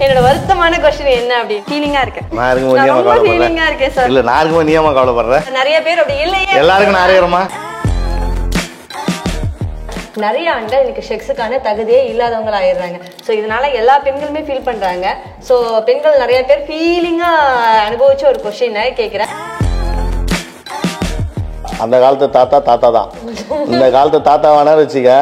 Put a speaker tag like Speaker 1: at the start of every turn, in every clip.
Speaker 1: என்னோட வருத்தமான क्वेश्चन என்ன அப்படி ஃபீலிங்கா இருக்கு.
Speaker 2: நான் இருக்கும்போது நீ
Speaker 1: ரொம்ப ஃபீலிங்கா இருக்கே சார்.
Speaker 2: இல்ல நான் இருக்கும்போது நீ ஏமா கவலைப்படுற?
Speaker 1: நிறைய பேர் அப்படி இல்லையே.
Speaker 2: எல்லாருக்கும் நாரேறமா.
Speaker 1: நிறைய ஆண்கள் இன்னைக்கு செக்ஸுக்கான தகுதியே இல்லாதவங்களா ஆயிடுறாங்க. ஸோ இதனால எல்லா பெண்களுமே ஃபீல் பண்றாங்க. ஸோ பெண்கள் நிறைய பேர் ஃபீலிங்கா அனுபவிச்ச ஒரு கொஸ்டினை கேட்கிறேன்.
Speaker 2: அந்த காலத்து தாத்தா தான். இந்த காலத்து தாத்தா வேணாலும் வச்சுக்க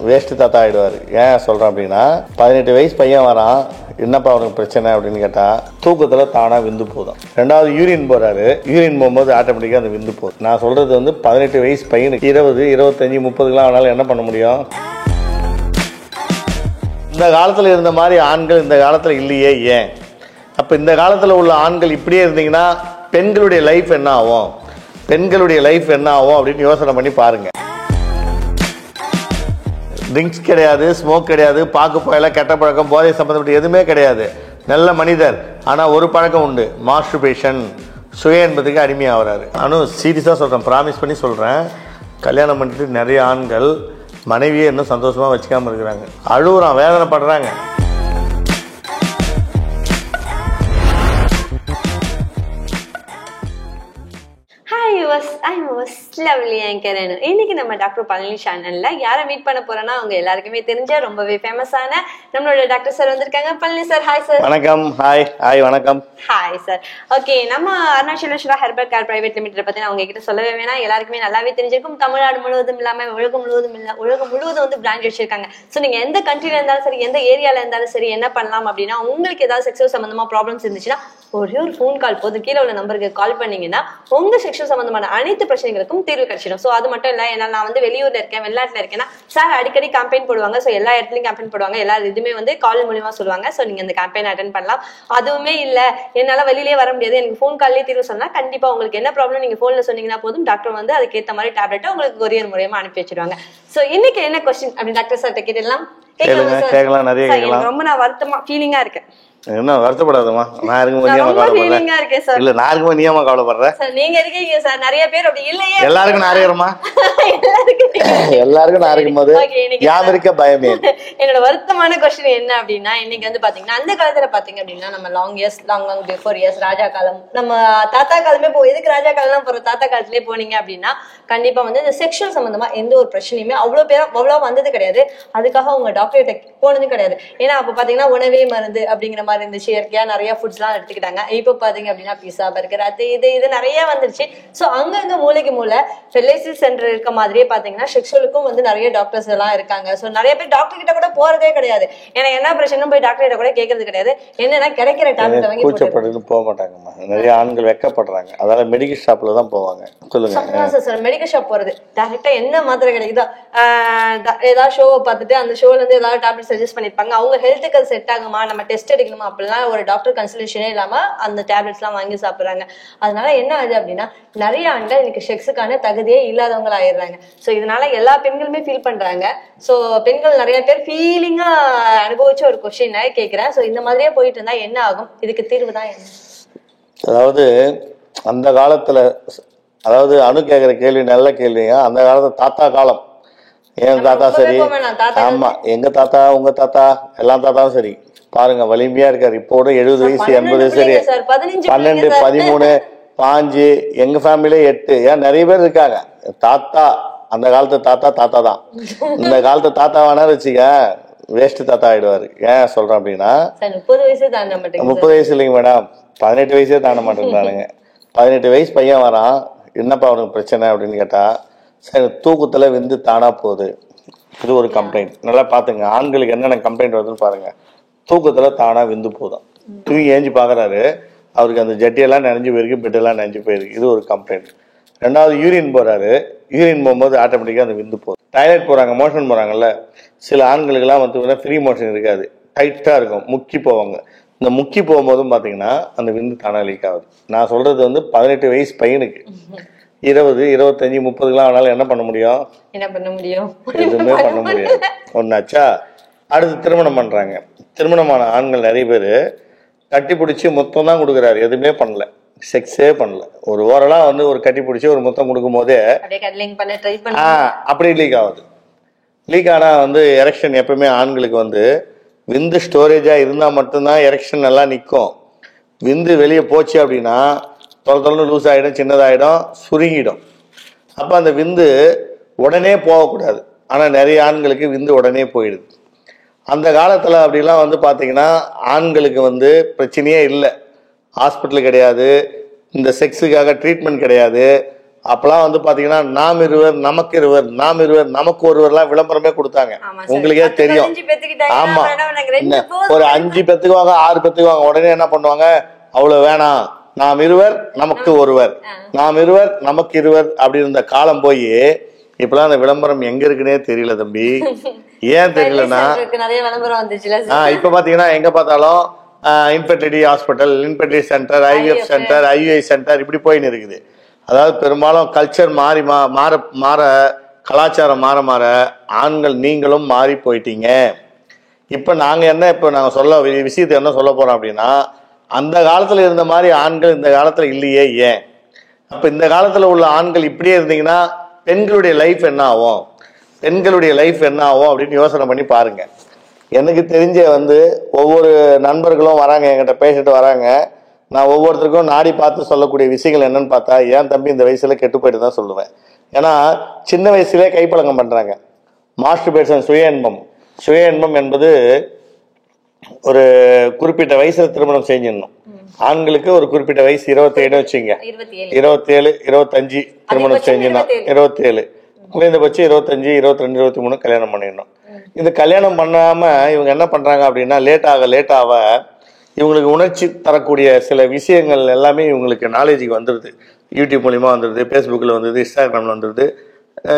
Speaker 2: வேஸ்ட் தாத்தா ஆயிடுவாரு. ஏன் சொல்றேன் அப்படின்னா 18 வயசு பையன் வரான், என்னப்பா அவனுக்கு பிரச்சனை அப்படின்னு கேட்டா தூக்கத்துல தானா விந்து போதும். ரெண்டாவது யூரின் போறாரு, யூரின் போகும்போது ஆட்டோமேட்டிக்கா அந்த விந்து போதும். நான் சொல்றது 18 வயசு பையனுக்கு 20, 25, 30 ஆனாலும் என்ன பண்ண முடியும்? இந்த காலத்துல இருந்த மாதிரி ஆண்கள் இந்த காலத்துல இல்லையே. ஏன் அப்ப இந்த காலத்துல உள்ள ஆண்கள் இப்படியே இருந்தீங்கன்னா பெண்களுடைய லைஃப் என்ன ஆகும், பெண்களுடைய லைஃப் என்ன ஆகும் அப்படின்னு யோசனை பண்ணி பாருங்க. ட்ரிங்க்ஸ் கிடையாது, ஸ்மோக் கிடையாது, பாக்கு போயில, கெட்ட பழக்கம், போதை சம்பந்தப்பட்ட எதுவுமே கிடையாது. நல்ல மனிதர். ஆனால் ஒரு பழக்கம் உண்டு, மாஸ்டர்பேஷன், சுய என்பதுக்கு அடிமையாகிறாரு. நானும் சீரியஸாக சொல்கிறேன், ப்ராமிஸ் பண்ணி சொல்கிறேன். கல்யாணம் பண்ணிட்டு நிறைய ஆண்கள் மனைவியை இன்னும் சந்தோஷமாக வச்சுக்காமல் இருக்கிறாங்க. அழுகுறான், வேதனைப்படுறாங்க.
Speaker 1: இன்னைக்கு நம்ம டாக்டர் பழனி சேனல்ல யாரை மீட் பண்ண போறோம்னா அவங்க எல்லாருக்குமே தெரிஞ்ச ரொம்பவே ஃபேமஸான நம்மளோட டாக்டர் சார் வந்திருக்காங்க. Palani sir, hi sir.
Speaker 2: வணக்கம். ஹாய் வணக்கம்.
Speaker 1: Hi sir. ஓகே, நம்ம Arunachaleswara herbal care private limited பத்தி நான் உங்ககிட்ட சொல்லவே வேணாம், எல்லாருக்குமே நல்லாவே தெரிஞ்சிருக்கும். தமிழ்நாடு முழுவதும் இல்லாம உலகம் முழுவதும் பிரான்ச் வச்சிருக்காங்க. ஸோ நீங்க எந்த கண்ட்ரில இருந்தாலும் சரி, எந்த ஏரியால இருந்தாலும் சரி, என்ன பண்ணலாம் அப்படின்னா உங்களுக்கு ஏதாவது செக்ஸுவல் சம்பந்தமா ப்ராப்ளம்ஸ் இருந்துச்சுன்னா ஒரே ஒரு ஃபோன் கால் போதும். கீழே உள்ள நம்பருக்கு கால் பண்ணீங்கன்னா உங்க செக்ஷுவல் சம்பந்தமான அனைத்து பிரச்சனைகளுக்கும் தீர்வு கிடைச்சிடும். ஸோ அது மட்டும் இல்ல, ஏன்னா நான் வெளியூர்ல இருக்கேன், வெளிநாட்டுல இருக்கேன்னா சார் அடிக்கடி கேம்பெயின் போடுவாங்க. ஸோ எல்லா இடத்துலயும் கேம்பெயின் போடுவாங்க, எல்லா இதுவுமே கால் மூலியமா சொல்லுவாங்க. ஸோ நீங்க அந்த கேம்பெயின் அட்டென்ட் பண்ணலாம். அதுவுமே இல்ல என்னால வெளியிலேயே வர முடியாது, எனக்கு ஃபோன் கால்லேயே தீர்வு சொன்னா கண்டிப்பா உங்களுக்கு என்ன ப்ராப்ளம் நீங்க போன்ல சொன்னீங்கன்னா போதும், டாக்டர் அதுக்கேற்ற மாதிரி டேப்லெட்டை உங்களுக்கு கொரியர் மூலியமா அனுப்பி வச்சிருவாங்க. ஸோ இன்னைக்கு என்ன கொஸ்டின் அப்படின்னு டாக்டர் சார் கேட்டலாம். ரொம்ப நான் வருத்தமா ஃபீலிங்கா இருக்கேன்.
Speaker 2: என்ன வருத்தப்படாதமா, நான் இருக்கும்போது நீ கவலைப்படுற? இல்ல நான் இருக்கும்போது நீ ஏமா கவலைப்படுற?
Speaker 1: நீங்க இருக்கீங்க சார், நிறைய பேர் அப்படி இல்லையே.
Speaker 2: எல்லாருக்கும் நாரேறமா. எல்லாருக்கும் நாரிக்கும் போது யாம் இருக்க பயமே.
Speaker 1: என்னோட வருத்தமான கொஸ்டின் என்ன அப்படின்னா, இன்னைக்கு பாத்தீங்கன்னா அந்த காலத்துல பாத்தீங்க அப்படின்னா நம்ம லாங் பிஃபோர் இயர்ஸ் ராஜா காலம், நம்ம தாத்தா காலமே எதுக்கு ராஜா காலம் போற, தாத்தா காலத்திலே போனீங்க அப்படின்னா கண்டிப்பா இந்த செக்ஷுவல் சம்பந்தமா எந்த ஒரு பிரச்சனையுமே அவ்வளவு வந்தது கிடையாது. அதுக்காக உங்க டாக்டர் போனதும் கிடையாது. ஏன்னா அப்ப பாத்தீங்கன்னா உணவே மருந்து அப்படிங்கிற மாதிரி இருந்துச்சு. இயற்கையா நிறைய ஃபுட்ஸ் எல்லாம் எடுத்துக்கிட்டாங்க. இப்ப பாத்தீங்க அப்படின்னா பீஸா, பர்கர், அது இது நிறைய வந்துருச்சு. சோ அங்க மூளைக்கு மூளை ஃபெர்டிலைசேஷன் சென்டர் இருக்க மாதிரியே பாத்தீங்கன்னா செக்ஷுவலுக்கும் நிறைய டாக்டர்ஸ் எல்லாம் இருக்காங்க. சோ நிறைய பேர் டாக்டர் கிட்ட கூட போறதே கிடையாது. எனக்கு என்ன பிரச்சனை போய் டாக்டர் கிட்ட கூட கேட்கறது கிடையாது. என்னன்னா கிடைக்கிற டேப்லெட் வாங்கி
Speaker 2: கூச்சப்பட்டு போக மாட்டாங்கம்மா. நிறைய ஆண்கள் வெக்கப்படுறாங்க, அதனால மெடிக்கல் ஷாப்ல தான் போவாங்க. சொல்லுங்க
Speaker 1: சார். மெடிக்கல் ஷாப் போறது டைரக்டா என்ன மாத்திரை கிடைக்குதோ ஏதாவது ஷோவை பார்த்துட்டு அந்த ஷோல இருந்து ஏதாவது டேப்லெட் சஜஸ்ட் பண்ணிருப்பாங்க. அவங்க ஹெல்த்துக்கு அது செட் ஆகுமா, நம்ம டெஸ்ட் எடுக்கணுமா அப்படிலாம் ஒரு டாக்டர் கன்சல்டேஷனே இல்லாம அந்த டேப்லெட்ஸ் எல்லாம் வாங்கி சாப்பிடுறாங்க. அதனால என்ன ஆகுது அப்படின்னா நிறைய ஆண்கள் இன்னைக்கு செக்ஸுக்கான தகுதியே இல்லாதவங்களா ஆயிடுறாங்க. ஸோ இதனால எல்லா பெண்களுமே ஃபீல் பண்றாங்க. ஸோ பெண்கள் நிறைய பேர் ஃபீலிங்கா அனுபவிச்ச ஒரு கொஸ்டினை கேட்கிறேன். ஸோ இந்த மாதிரியே போயிட்டு இருந்தா என்ன ஆகும், இதுக்கு தீர்வு தான் என்ன?
Speaker 2: அதாவது அந்த காலத்துல, அதாவது அணு கேட்கிற கேள்வி நல்ல கேள்விங்க. அந்த காலத்துல தாத்தா காலம், என் தாத்தா சரி, ஆமா எங்க தாத்தா உங்க தாத்தா எல்லா தாத்தாவும் சரி பாருங்க வலிமையா இருக்காரு. இப்போ 70 வயசு 80 வயசு சரி, 12, 13, 5, எங்க ஃபேமிலியே 8, ஏன் நிறைய பேர் இருக்காங்க. தாத்தா அந்த காலத்து தாத்தா தான். இந்த காலத்து தாத்தா வேணாலும் வச்சுக்க வேஸ்ட் தாத்தா ஆயிடுவாரு. ஏன் சொல்றேன் அப்படின்னா 30 வயசு இல்லைங்க மேடம், 18 வயசே தாண்ட மாட்டேங்கிறானுங்க. 18 வயசு பையன் வரான், என்னப்பா அவனுக்கு பிரச்சனை அப்படின்னு கேட்டா சரி தூக்கத்துல விந்து தானா போகுது. இது ஒரு கம்ப்ளைண்ட். நல்லா பாத்துங்க, ஆண்களுக்கு என்னென்ன கம்ப்ளைண்ட் வருதுன்னு பாருங்க. தூக்கத்துல தானா விந்து போதும். தூங்கி ஏஞ்சி பாக்குறாரு, அவருக்கு அந்த ஜட்டியெல்லாம் நினைஞ்சு போயிருக்கு, பெட்டெல்லாம் நினைஞ்சு போயிருக்கு. இது ஒரு கம்ப்ளைண்ட். ரெண்டாவது யூரின் போறாரு, யூரின் போகும்போது ஆட்டோமேட்டிக்கா அந்த விந்து போகுது. டாய்லெட் போறாங்க, மோஷன் போறாங்கல்ல, சில ஆண்களுக்கெல்லாம் ஃப்ரீ மோஷன் இருக்காது, டைட்டா இருக்கும், முக்கி போவாங்க. இந்த முக்கி போகும்போதும் பாத்தீங்கன்னா அந்த விந்து தானா லீக் ஆகுது. நான் சொல்றது 18 வயசு பையனுக்கு 20, 25, 30 ஆனாலும் என்ன பண்ண முடியும்? எதுவுமே பண்ண முடியாது. ஒன்னாச்சா. அடுத்து திருமணம் பண்றாங்க. திருமணமான ஆண்கள் நிறைய பேர் கட்டி பிடிச்சி மொத்தம் தான் கொடுக்குறாரு, எதுவுமே பண்ணல, செக்ஸே பண்ணல. ஒரு ஓரலா ஒரு கட்டி பிடிச்சி ஒரு மொத்தம் கொடுக்கும் போதே அப்படி லீக் ஆகுது. லீக் ஆனா எரெக்ஷன் எப்பவுமே ஆண்களுக்கு விந்து ஸ்டோரேஜாக இருந்தால் மட்டும்தான் எரெக்ஷன் நல்லா நிற்கும். விந்து வெளியே போச்சு அப்படின்னா தொலை லூஸ் ஆகிடும், சின்னதாகிடும், சுருங்கிடும். அப்போ அந்த விந்து உடனே போகக்கூடாது. ஆனால் நிறைய ஆண்களுக்கு விந்து உடனே போயிடுது. அந்த காலத்தில் அப்படிலாம் வந்து பார்த்தீங்கன்னா ஆண்களுக்கு வந்து பிரச்சனையே இல்லை. ஹாஸ்பிட்டல் கிடையாது, இந்த செக்ஸுக்காக ட்ரீட்மெண்ட் கிடையாது. அப்பெல்லாம் வந்து பார்த்தீங்கன்னா நாம் இருவர் நமக்கு இருவர், நாம் இருவர் நமக்கு ஒருவர்லாம் விளம்பரமே கொடுத்தாங்க. உங்களுக்கே தெரியும். ஆமா, ஒரு 5 பெத்துக்குவாங்க, 6 பெத்துக்குவாங்க. உடனே என்ன பண்ணுவாங்க, அவ்வளோ வேணாம், நாம் இருவர் நமக்கு ஒருவர், நாம் இருவர் நமக்கு இருவர் அப்படி இருந்த காலம் போய் இப்பெல்லாம் அந்த விளம்பரம் எங்க இருக்குன்னே தெரியல தம்பி. ஏன் தெரியலன்னா இப்ப பாத்தீங்கன்னா எங்க பார்த்தாலும் infertility hospital, infertility centre, IVF centre, IUI centre இப்படி போயின்னு இருக்குது. அதாவது பெரும்பாலும் கல்ச்சர் மாறி மாற கலாச்சாரம் மாற ஆண்கள் நீங்களும் மாறி போயிட்டீங்க. இப்ப நாங்க சொல்ல விஷயத்தை என்ன சொல்ல போறோம் அப்படின்னா, அந்த காலத்துல இருந்த மாதிரி ஆண்கள் இந்த காலத்துல இல்லையே. ஏன்? அப்ப இந்த காலத்துல உள்ள ஆண்கள் இப்படியே இருந்தீங்கன்னா பெண்களுடைய லைஃப் என்ன ஆகும், பெண்களுடைய லைஃப் என்ன ஆகும் அப்படின்னு யோசனை பண்ணி பாருங்க. எனக்கு தெரிஞ்ச வந்து ஒவ்வொரு நண்பர்களும் வராங்க, என்கிட்ட பேசிட்டு வராங்க. நான் ஒவ்வொருத்தருக்கும் நாடி பார்த்து சொல்லக்கூடிய விஷயங்கள் என்னன்னு பார்த்தா, ஏன் தம்பி இந்த வயசுல கெட்டு போயிட்டு தான் சொல்லுவேன். ஏன்னா சின்ன வயசுலேயே கைப்பழக்கம் பண்றாங்க. மாஸ்டர்பேஷன், சுய இன்பம் என்பது ஒரு குறிப்பிட்ட வயசுல திருமணம் செஞ்சிடணும். ஆண்களுக்கு ஒரு குறிப்பிட்ட வயசு 27 வச்சுங்க, 27, 25 திருமணம் செஞ்சிடணும். 27 குறைந்தபட்சம் 25, 22, 23 கல்யாணம் பண்ணிடணும். இந்த கல்யாணம் பண்ணாம இவங்க என்ன பண்றாங்க அப்படின்னா, லேட் ஆக இவங்களுக்கு உணர்ச்சி தரக்கூடிய சில விஷயங்கள் எல்லாமே இவங்களுக்கு நாலேஜுக்கு வந்துடுது. யூடியூப் மூலியமா வந்துடுது, ஃபேஸ்புக்கில் வந்துடுது, இன்ஸ்டாகிராமில் வந்துடுது,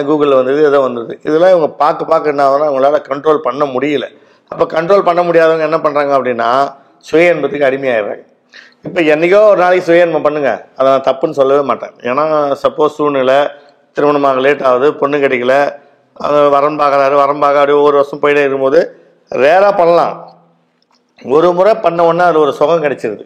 Speaker 2: கூகுளில் வந்துடுது, ஏதோ வந்துடுது. இதெல்லாம் இவங்க பார்க்க என்ன ஆகுதுன்னா அவங்களால கண்ட்ரோல் பண்ண முடியல. அப்போ கண்ட்ரோல் பண்ண முடியாதவங்க என்ன பண்ணுறாங்க அப்படின்னா சுய இன்பத்துக்கு அடிமையாயிடுறாங்க. இப்போ என்னைக்கோ ஒரு நாளைக்கு சுய இன்பம் பண்ணுங்க, அதை நான் தப்புன்னு சொல்லவே மாட்டேன். ஏன்னா சப்போஸ் சூழ்நிலை திருமணமாக லேட் ஆகுது, பொண்ணு கிடைக்கல, வரம் பார்க்குறாரு, அப்படியே ஒவ்வொரு வருஷம் போயிட்டே இருக்கும்போது ரேராக பண்ணலாம். ஒரு முறை பண்ண உடனே அது ஒரு சுகம் கிடைச்சிருது,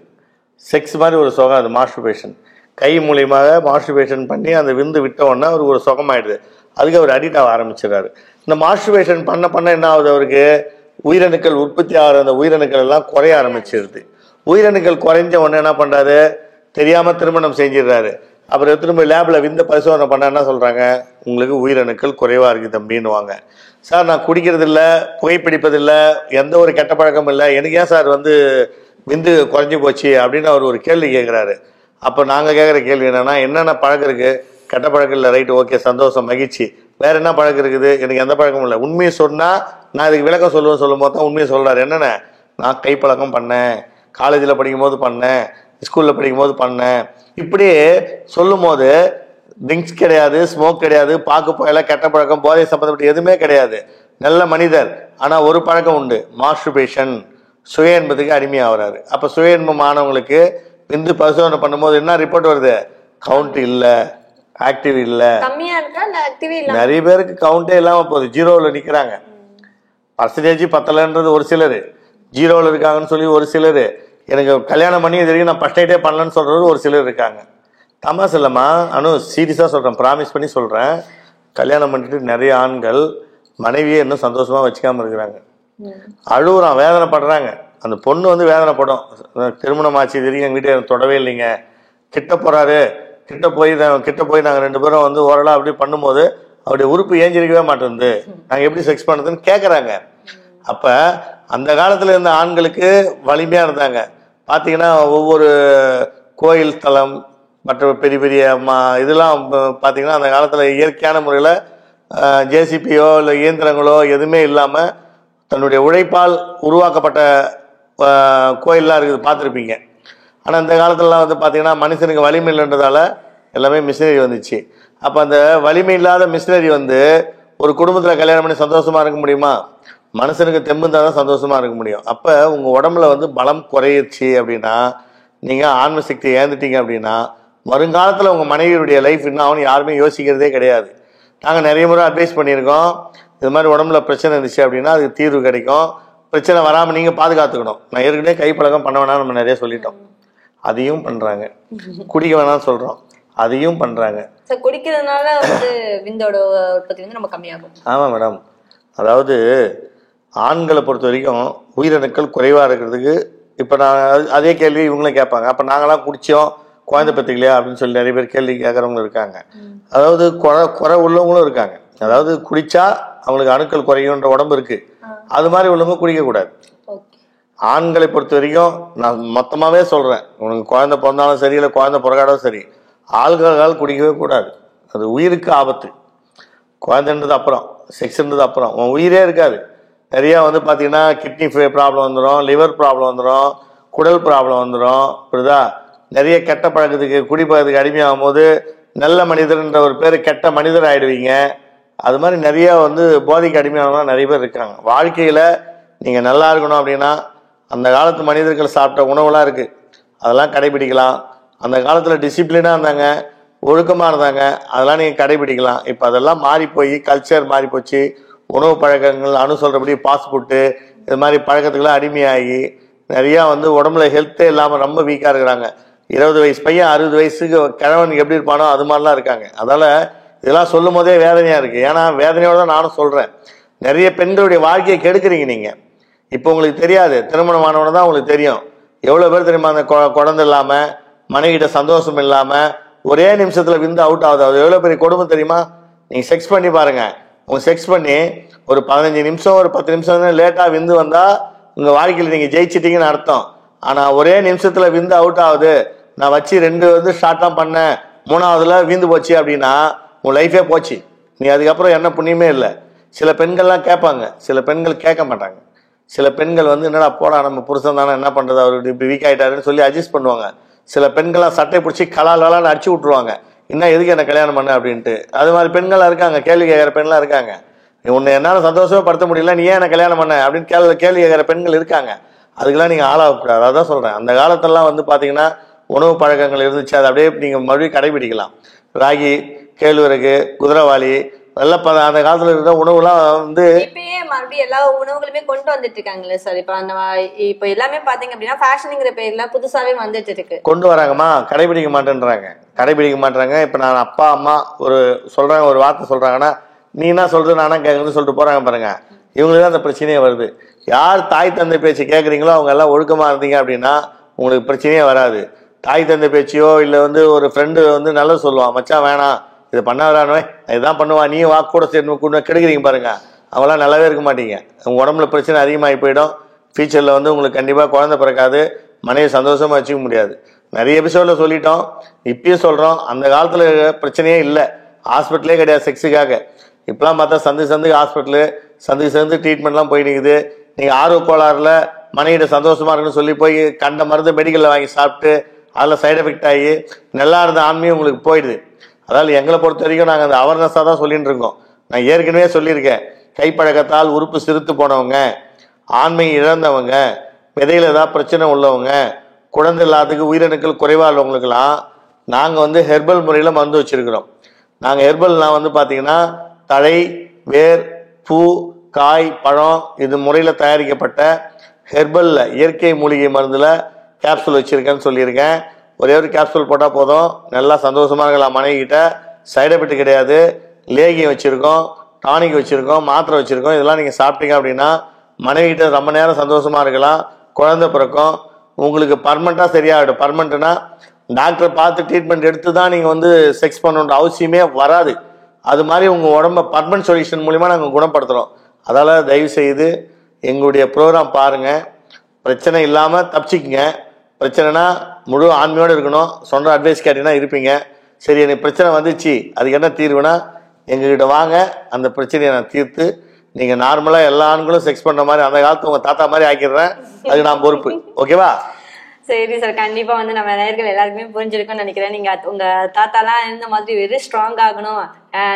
Speaker 2: செக்ஸ் மாதிரி ஒரு சுகம். அது மாஸ்டர்பேஷன், கை மூலியமாக மாஸ்டர்பேஷன் பண்ணி அந்த விந்து விட்ட உடனே அவருக்கு ஒரு சுகமாயிடுது. அதுக்கு அவர் அடிக்ட் ஆக ஆரம்பிச்சிடறாரு. இந்த மாஸ்டர்பேஷன் பண்ண என்ன ஆகுது, அவருக்கு உயிரணுக்கள் உற்பத்தி ஆகிற அந்த உயிரணுக்கள் எல்லாம் குறைய ஆரம்பிச்சிருது. உயிரணுக்கள் குறைஞ்ச உடனே என்ன பண்றாரு, தெரியாம திருமணம் செஞ்சிடறாரு. அப்புறம் திரும்ப லேப்ல விந்த பரிசோதனை பண்ண என்ன சொல்றாங்க, உங்களுக்கு உயிரணுக்கள் குறைவா இருக்கு தம்பின்னுவாங்க. சார் நான் குடிக்கிறது இல்லை, புகைப்பிடிப்பதில்லை, எந்த ஒரு கெட்ட பழக்கமும் இல்லை, எனக்கு ஏன் சார் வந்து விந்து குறைஞ்சி போச்சு அப்படின்னு அவர் ஒரு கேள்வி கேட்குறாரு. அப்போ நாங்கள் கேட்குற கேள்வி என்னென்ன பழக்கம் இருக்கு, கெட்ட பழக்கம் இல்லை, ரைட்டு, ஓகே, சந்தோஷம், மகிழ்ச்சி, வேற என்ன பழக்கம் இருக்குது, எனக்கு எந்த பழக்கமும் இல்லை. உண்மையை சொன்னா நான் இதுக்கு விளக்கம் சொல்லும் போது தான் உண்மையை சொல்றாரு. என்னென்ன, நான் கைப்பழக்கம் பண்ணேன், காலேஜில் படிக்கும் போது பண்ணேன், ஸ்கூலில் படிக்கும் போது பண்ணேன், இப்படி சொல்லும் போது ட்ரிங்க்ஸ் கிடையாது, ஸ்மோக் கிடையாது, பாக்கு போயில, கெட்ட பழக்கம், போதை சம்பந்தப்பட்ட எதுவுமே கிடையாது, நல்ல மனிதர். ஆனா ஒரு பழக்கம் உண்டு, மாஸ்டர்பேஷன், சுய இன்பத்துக்கு அடிமையாகிறாரு. அப்ப சுய இன்பம் ஆனவங்களுக்கு விந்து பரிசோதனை பண்ணும்போது என்ன ரிப்போர்ட் வருது, கவுண்ட் இல்ல, ஆக்டிவ் இல்ல, நிறைய பேருக்கு கவுண்டே இல்லாம போகுது, ஜீரோவில் நிக்கிறாங்க. பர்சன்டேஜ் பத்தலன்றது ஒரு சிலர், ஜீரோவில் இருக்காங்கன்னு சொல்லி ஒரு சிலர், எனக்கு கல்யாணம் பண்ணி இது வரைக்கும் நான் ஃபர்ஸ்ட் நைட்டே பண்ணலன்னு சொல்றது ஒரு சிலர் இருக்காங்க. தமாஸ் இல்லம்மா, சீரியஸா சொல்றேன், ப்ராமிஸ் பண்ணி சொல்றேன். கல்யாணம் பண்ணிட்டு நிறைய ஆண்கள் மனைவியை இன்னும் சந்தோஷமா வச்சுக்காம இருக்கிறாங்க. அழுகுறான், வேதனைப்படுறாங்க. அந்த பொண்ணு வந்து வேதனைப்படும், திருமணம் ஆச்சு இது வரைக்கும் எங்க வீட்டை தொடவே இல்லைங்க, கிட்ட போறாரு, கிட்ட போய் நாங்க 2 பேரும் வந்து ஓரளவு அப்படி பண்ணும்போது அவருடைய உறுப்பு ஏஞ்சிருக்கவே மாட்டேங்குது, நாங்க எப்படி செக்ஸ் பண்ணுறதுன்னு கேட்கறாங்க. அப்ப அந்த காலத்துல இருந்த ஆண்களுக்கு வலிமையா இருந்தாங்க. பாத்தீங்கன்னா ஒவ்வொரு கோயில் ஸ்தலம் மற்ற பெரிய பெரிய இதெல்லாம் பாத்தீங்கன்னா அந்த காலத்துல இயற்கையான முறையில ஜேசிபியோ இல்லை இயந்திரங்களோ எதுவுமே இல்லாம தன்னுடைய உழைப்பால் உருவாக்கப்பட்ட கோயில்லாம் இருக்குது, பார்த்துருப்பீங்க. ஆனால் இந்த காலத்துலலாம் வந்து பார்த்தீங்கன்னா மனுஷனுக்கு வலிமை இல்லைன்றதால எல்லாமே மிஷினரி வந்துச்சு. அப்போ அந்த வலிமை இல்லாத மிஷினரி வந்து ஒரு குடும்பத்தில் கல்யாணம் பண்ணி சந்தோஷமா இருக்க முடியுமா? மனுஷனுக்கு தெம்பு இருந்தால் தான் சந்தோஷமா இருக்க முடியும். அப்போ உங்கள் உடம்புல வந்து பலம் குறையிடுச்சு அப்படின்னா, நீங்கள் ஆன்ம சக்தி ஏந்துட்டீங்க அப்படின்னா, வருங்காலத்தில் உங்கள் மனைவியுடைய லைஃப் என்ன ஆகும்னு யாருமே யோசிக்கிறதே கிடையாது. நாங்கள் நிறைய முறை அட்வைஸ் பண்ணியிருக்கோம், இது மாதிரி உடம்புல பிரச்சனை இருந்துச்சு அப்படின்னா அதுக்கு தீர்வு கிடைக்கும், பிரச்சனை வராமல் நீங்கள் பாதுகாத்துக்கணும். நான் ஏற்கனவே கைப்பழக்கம் பண்ண வேணாம் நம்ம நிறைய சொல்லிட்டோம், அதையும் பண்றாங்க. குடிக்க வேணாம்னு சொல்றோம், அதையும் பண்றாங்க.
Speaker 1: குடிக்கிறதுனால வந்து விந்தோட உற்பத்தி வந்து நம்ம கம்மியாகும்.
Speaker 2: ஆமா மேடம், அதாவது ஆண்களை பொறுத்த வரைக்கும் உயிரணுக்கள் குறைவாக இருக்கிறதுக்கு இப்போ நான் அதே கேள்வி இவங்களும் கேட்பாங்க. அப்போ நாங்களாம் குடித்தோம் குழந்தை பெற்றுக்கலையா அப்படின்னு சொல்லி நிறைய பேர் கேள்வி கேட்குறவங்க இருக்காங்க. அதாவது குறை உள்ளவங்களும் இருக்காங்க. அதாவது குடித்தா அவங்களுக்கு அணுக்கள் குறையுன்ற உடம்பு இருக்குது, அது மாதிரி உள்ளவங்க குடிக்கக்கூடாது. ஆண்களை பொறுத்த வரைக்கும் நான் மொத்தமாகவே சொல்கிறேன், உனக்கு குழந்தை பிறந்தாலும் சரி இல்லை குழந்தை பிறகாலும் சரி, ஆல்கஹால் குடிக்கவே கூடாது. அது உயிருக்கு ஆபத்து. குழந்தைன்றது அப்புறம், செக்ஸ்ன்றது அப்புறம், உன் உயிரே இருக்காது. நிறையா வந்து பார்த்தீங்கன்னா கிட்னி ப்ராப்ளம் வந்துடும், லிவர் ப்ராப்ளம் வந்துடும், குடல் ப்ராப்ளம் வந்துடும். புரியுதா? நிறைய கெட்ட பழக்கத்துக்கு குடிப்பழக்கத்துக்கு அடிமையாகும் போது நல்ல மனிதர்ன்ற ஒரு பேர் கெட்ட மனிதர் ஆகிடுவீங்க. அது மாதிரி நிறையா வந்து போதைக்கு அடிமையானவங்க நிறைய பேர் இருக்காங்க. வாழ்க்கையில் நீங்கள் நல்லா இருக்கணும் அப்படின்னா அந்த காலத்து மனிதர்கள் சாப்பிட்ட உணவுலாம் இருக்குது, அதெல்லாம் கடைபிடிக்கலாம். அந்த காலத்தில் டிசிப்ளினாக இருந்தாங்க, ஒழுக்கமாக இருந்தாங்க, அதெல்லாம் நீங்கள் கடைபிடிக்கலாம். இப்போ அதெல்லாம் மாறி போய் கல்ச்சர் மாறி போச்சு. உணவு பழக்கங்கள் அணு சொல்கிறபடி ஃபாஸ்ட் ஃபுட்டு இது மாதிரி பழக்கத்துக்கெல்லாம் அடிமையாகி நிறையா வந்து உடம்புல ஹெல்த்தே இல்லாமல் ரொம்ப வீக்காக இருக்கிறாங்க. 20 வயசு பையன் 60 வயசுக்கு கிழவனுக்கு எப்படி இருப்பானோ அது மாதிரிலாம் இருக்காங்க. அதனால் இதெல்லாம் சொல்லும் போதே வேதனையாக இருக்குது. ஏன்னா வேதனையோடு தான் நானும் சொல்கிறேன். நிறைய பெண்களுடைய வாழ்க்கையை கெடுக்குறீங்க நீங்கள். இப்போ உங்களுக்கு தெரியாது, திருமணமானவன தான் உங்களுக்கு தெரியும். எவ்வளோ பேர் தெரியுமா அந்த குழந்தை இல்லாமல் மனைவிட்ட சந்தோஷம் இல்லாமல் ஒரே நிமிஷத்தில் விந்து அவுட் ஆகுது. அது எவ்வளோ பெரிய கொடுமை தெரியுமா? நீங்கள் செக்ஸ் பண்ணி பாருங்கள். உங்கள் செக்ஸ் பண்ணி ஒரு 15 நிமிஷம் ஒரு 10 நிமிஷம் லேட்டாக விந்து வந்தால் உங்கள் வாழ்க்கையில் நீங்கள் ஜெயிச்சிட்டிங்கன்னு அர்த்தம். ஆனால் ஒரே நிமிஷத்தில் விந்து அவுட் ஆகுது, நான் வச்சு 2 வந்து ஷார்ட்டாக பண்ணேன், 3ஆவதுல விந்து போச்சு அப்படின்னா உன் லைஃபே போச்சு. நீ அதுக்கப்புறம் என்ன புண்ணியமே இல்லை. சில பெண்கள்லாம் கேட்பாங்க, சில பெண்கள் கேட்க மாட்டாங்க. சில பெண்கள் வந்து என்னடா போடா நம்ம புருஷன் தானே என்ன பண்ணுறது, அவர் இப்படி வீக் ஆகிட்டாருன்னு சொல்லி அட்ஜஸ்ட் பண்ணுவாங்க. சில பெண்கள்லாம் சட்டை பிடிச்சி கலாலான்னு அடிச்சு விட்ருவாங்க, இன்னும் எதுக்கு என்ன கல்யாணம் பண்ண அப்படின்ட்டு. அது மாதிரி பெண்கள்லாம் இருக்காங்க, கேள்வி கேட்குற பெண்லாம் இருக்காங்க. உன்னை என்னால் சந்தோஷமா படுத்த முடியல, நீ ஏன் என்ன கல்யாணம் பண்ண அப்படின்னு கேள்வி கேட்குற பெண்கள் இருக்காங்க. அதுக்கெல்லாம் நீங்கள் ஆளாகக்கூடாது. அதான் சொல்கிறேன். அந்த காலத்திலலாம் வந்து பார்த்தீங்கன்னா உணவு பழக்கங்கள் இருந்துச்சு, அதை அப்படியே நீங்கள் மறுபடியும் கடைபிடிக்கலாம். ராகி, கேழ்வரகு, குதிரைவாளி வெள்ளப்பதம் அந்த காலத்துல இருந்த உணவுலாம் வந்து
Speaker 1: இப்பயே மறுபடியும் எல்லா உணவுகளுமே கொண்டு வந்துட்டு இருக்காங்களே சார். இப்ப எல்லாமே பாத்தீங்க அப்படின்னா ஃபேஷனுங்கிற பேர்ல புதுசாவே வந்துட்டு இருக்கு, கொண்டு
Speaker 2: வராங்கம்மா. கடைபிடிக்க மாட்டேன்றாங்க. இப்ப நான் அப்பா அம்மா ஒரு சொல்றாங்க, ஒரு வார்த்தை சொல்றாங்கன்னா நீ என்ன சொல்றது நானா கேட்கறதுன்னு சொல்லிட்டு போறாங்க பாருங்க. இவங்களுக்கு தான் அந்த பிரச்சனையே வருது. யார் தாய் தந்தை பேச்சு கேட்குறீங்களோ அவங்க எல்லாம் ஒழுக்கமா இருந்தீங்க அப்படின்னா உங்களுக்கு பிரச்சனையே வராது. தாய் தந்தை பேச்சையோ இல்லை வந்து ஒரு ஃப்ரெண்டு வந்து நல்லது சொல்லுவான், மச்சான் வேணாம் இது பண்ண வரானே இதுதான் பண்ணுவான், நீ வாக்கு கூட சேர்ந்து கூட கெடுக்கிறீங்க பாருங்க, அவங்களாம் நல்லாவே இருக்க மாட்டீங்க. உங்கள் உடம்புல பிரச்சனை அதிகமாகி போயிடும். ஃபியூச்சரில் வந்து உங்களுக்கு கண்டிப்பாக குழந்தை பிறக்காது, மனைவி சந்தோஷமாக வச்சுக்க முடியாது. நிறைய எபிசோடில் சொல்லிட்டோம், இப்பயும் சொல்கிறோம். அந்த காலத்தில் பிரச்சனையே இல்லை, ஹாஸ்பிட்டலே கிடையாது செக்ஸுக்காக. இப்பெல்லாம் பார்த்தா சந்துக்கு ஹாஸ்பிட்டலு, சந்து ட்ரீட்மெண்ட்லாம் போய் நிற்குது. நீங்கள் ஆர்வ கோளாறுல மனைவிட சந்தோஷமாக இருக்குன்னு சொல்லி போய் கண்ட மருந்து மெடிக்கலில் வாங்கி சாப்பிட்டு அதில் சைடு எஃபெக்ட் ஆகி நல்லா இருந்த ஆன்மையும் உங்களுக்கு போயிடுது. அதாவது எங்களை பொறுத்த வரைக்கும் நாங்கள் அந்த அவேர்னஸாக தான் சொல்லிட்டு இருக்கோம். நான் ஏற்கனவே சொல்லியிருக்கேன், கைப்பழக்கத்தால் உறுப்பு சிறுத்து போனவங்க, ஆண்மை இழந்தவங்க, விதையில் ஏதாவது பிரச்சனை உள்ளவங்க, குழந்தை இல்லாததுக்கு உயிரணுக்கள் குறைவாக உள்ளவங்களுக்கெல்லாம் நாங்கள் வந்து ஹெர்பல் முறையில் மருந்து வச்சுருக்கிறோம். நாங்கள் ஹெர்பல்லாம் வந்து பார்த்தீங்கன்னா தழை, வேர், பூ, காய், பழம் இது முறையில் தயாரிக்கப்பட்ட ஹெர்பலில் இயற்கை மூலிகை மருந்தில் கேப்சூல் வச்சுருக்கேன்னு சொல்லியிருக்கேன். ஒரே ஒரு கேப்சூல் போட்டால் போதும், நல்லா சந்தோஷமாக இருக்கலாம். மனைவிக்கிட்ட சைடு எஃபெக்ட் கிடையாது. லேகியம் வச்சுருக்கோம், டானிக் வச்சுருக்கோம், மாத்திரை வச்சுருக்கோம். இதெல்லாம் நீங்கள் சாப்பிட்டீங்க அப்படின்னா மனைவிக்கிட்ட ரொம்ப நேரம் சந்தோஷமாக இருக்கலாம், குழந்தை பிறக்கும், உங்களுக்கு பர்மனெண்ட்டாக சரியாகிடும். பர்மனெண்ட்னா டாக்டரை பார்த்து ட்ரீட்மெண்ட் எடுத்து தான் நீங்கள் வந்து செக்ஸ் பண்ணணுன்ற அவசியமே வராது. அது மாதிரி உங்கள் உடம்பை பர்மனெண்ட் சொல்யூஷன் மூலிமா நாங்கள் குணப்படுத்துகிறோம். அதால் தயவு செய்து எங்களுடைய ப்ரோக்ராம் பாருங்கள், பிரச்சனை இல்லாமல் தப்பிச்சிக்கங்க. பிரச்சனைனா முழு ஆண்மையோடு இருக்கணும். சொன்ன அட்வைஸ் கேட்டீங்கன்னா இருப்பீங்க. சரி எனக்கு பிரச்சனை வந்துச்சு, அதுக்கு என்ன தீர்வுனா எங்ககிட்ட வாங்க, அந்த பிரச்சனையை நான் தீர்த்து நீங்கள் நார்மலாக எல்லா ஆண்களும் செக்ஸ் பண்ணுற மாதிரி அந்த காலத்து உங்கள் தாத்தா மாதிரி ஆக்கிடுறேன். அதுக்கு நான் பொறுப்பு. ஓகேவா?
Speaker 1: சரி சார், கண்டிப்பா வந்து நம்ம நேயர்கள் எல்லாருக்குமே புரிஞ்சிருக்கும்னு நினைக்கிறேன். நீங்க உங்க தாத்தாலாம் இந்த மாதிரி வெரி ஸ்ட்ராங் ஆகணும்,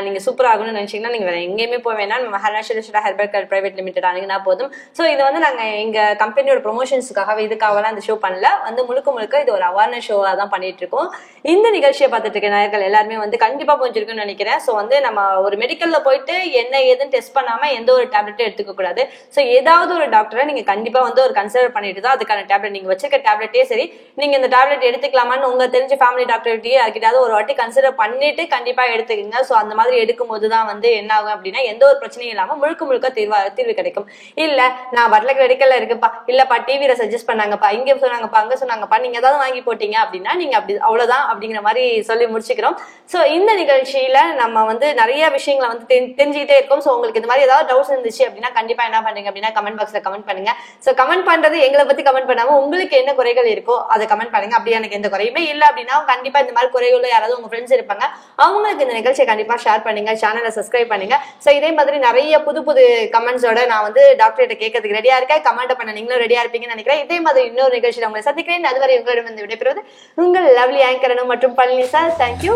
Speaker 1: நீங்க சூப்பர் ஆகணும்னு நினைச்சீங்கன்னா நீங்க வேற எங்கேயுமே போக வேணாம், நம்ம ஹர்னாஷிலேஸ்வரா ஹெர்பல் கேர் பிரைவேட் லிமிடெட் ஆனீங்கன்னா போதும். ஸோ இது வந்து நாங்க எங்க கம்பெனியோட ப்ரொமோஷன்ஸுக்காகவே இதுக்காகலாம் இந்த ஷோ பண்ணல, வந்து முழுக்க இது ஒரு அவேர்னஸ் ஷோவா தான் பண்ணிட்டு இருக்கோம். இந்த நிகழ்ச்சியை பார்த்துட்டு இருக்க நேயர்கள் எல்லாருமே வந்து கண்டிப்பா புரிஞ்சிருக்கும்னு நினைக்கிறேன். ஸோ வந்து நம்ம ஒரு மெடிக்கல்ல போயிட்டு என்ன ஏதுன்னு டெஸ்ட் பண்ணாம எந்த ஒரு டேப்லெட்டும் எடுத்துக்க கூடாது. ஸோ ஏதாவது ஒரு டாக்டரை நீங்க கண்டிப்பா வந்து ஒரு கன்சிடர் பண்ணிட்டு தான் அதுக்கான டேப்லெட், நீங்க வச்சிருக்க டேப்லெட்டே கிட்டே சரி நீங்க இந்த டேப்லெட் எடுத்துக்கலாமான்னு உங்க தெரிஞ்ச ஃபேமிலி டாக்டர்கிட்டயே யார்கிட்டயாவது ஒரு வாட்டி கன்சிடர் பண்ணிட்டு கண்டிப்பா எடுத்துக்கங்க. சோ அந்த மாதிரி எடுக்கும் போதுதான் வந்து என்ன ஆகும் அப்படின்னா எந்த ஒரு பிரச்சனையும் இல்லாம முழுக்க தீர்வு கிடைக்கும். இல்ல நான் பட்லர் மெடிக்கல்ல இருக்குப்பா, இல்லப்பா டிவில சஜஸ்ட் பண்ணாங்கப்பா, இங்க சொன்னாங்கப்பா, அங்க சொன்னாங்கப்பா, நீங்க ஏதாவது வாங்கி போட்டீங்க அப்படின்னா நீங்க அப்படி அவ்வளவுதான் அப்படிங்கிற மாதிரி சொல்லி முடிச்சுக்கிறோம். சோ இந்த நிகழ்ச்சியில நம்ம வந்து நிறைய விஷயங்களை வந்து தெரிஞ்சுக்கிட்டே இருக்கோம். சோ உங்களுக்கு இந்த மாதிரி ஏதாவது டவுட்ஸ் இருந்துச்சு அப்படின்னா கண்டிப்பா என்ன பண்ணுங்க அப்படின்னா கமெண்ட் பாக்ஸ்ல கமெண்ட் பண்ணுங்க. சோ கமெண்ட் பண்றது எங்களை பத்தி கமெண்ட் பண்ணாம உங்களுக்கு என்ன குறைகள் இருக்கோ அதை கமெண்ட் பண்ணுங்க. அப்படி எனக்கு எந்த குறையுமே இல்லை அப்படின்னா கண்டிப்பா இந்த மாதிரி குறைகள் யாராவது உங்க ஃப்ரெண்ட்ஸ் இருப்பாங்க, அவங்களுக்கு இந்த நிகழ்ச்சியை கண்டிப்பா ஷேர் பண்ணுங்க, சேனலை சப்ஸ்கிரைப் பண்ணுங்க. சோ இதே மாதிரி நிறைய புது கமெண்ட்ஸோட நான் வந்து டாக்டர்கிட்ட கேட்கறதுக்கு ரெடியா இருக்கேன். கமெண்ட் பண்ண நீங்களும் ரெடியா இருப்பீங்கன்னு நினைக்கிறேன். இதே மாதிரி இன்னொரு நிகழ்ச்சியில் உங்களை சந்திக்கிறேன். அதுவரை உங்களிடம் வந்து விடைபெறுவது உங்கள் லவ்லி ஆங்கர் மற்றும் பழனி சார். தேங்க்யூ.